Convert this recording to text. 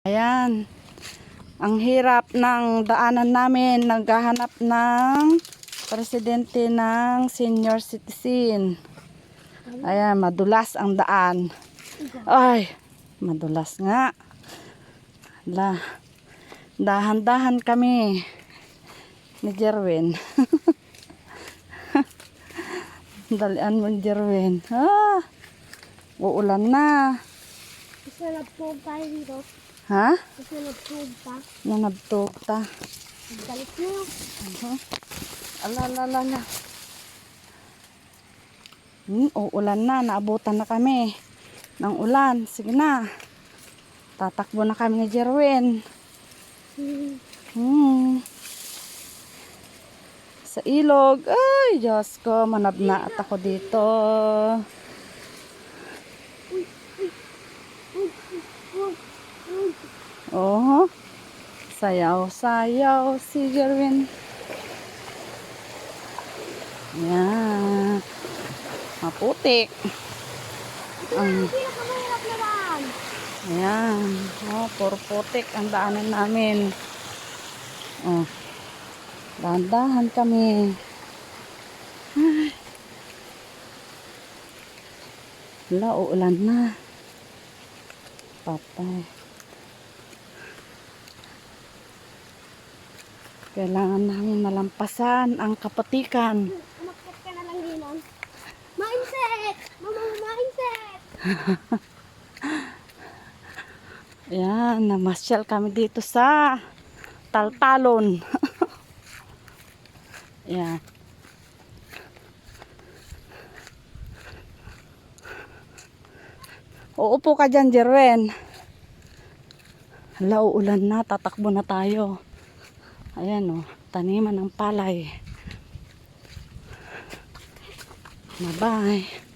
Ayan. Ang hirap ng daanan namin. Naghahanap ng presidente ng senior citizen. Ayan, madulas ang daan. Ay, madulas nga. Hala. Dahan-dahan kami ni Jerwin. Dalian mo Jerwin. Uulan na. Isalapog tayo dito. Ha? Isalapog pa. Nanabtog ta. Galit mo. Alalala. Uulan na. Naabutan na kami ng ulan. Sige na. Tatakbo na kami ni Jerwin. Sa ilog. Ay, Diyos ko. Manabna at ako dito. Oh, sayaw si Jerwin. Yan. Maputik. Pinakamahirap naman. Ayan. Oh, puro putik ang daanan namin. Oh. Dahan-dahan kami. Ay. Wala, uulan na. Patay. Kailangan namin malampasan ang kapatikan. Umakyat ka na lang din. Mindset! Mama, mindset! Ayan, namasyal kami dito sa Taltalon. Ayan. Uupo ka dyan, Jerwin. Hala, uulan na. Tatakbo na tayo. Ayan o, taniman ng palay. Bye-bye.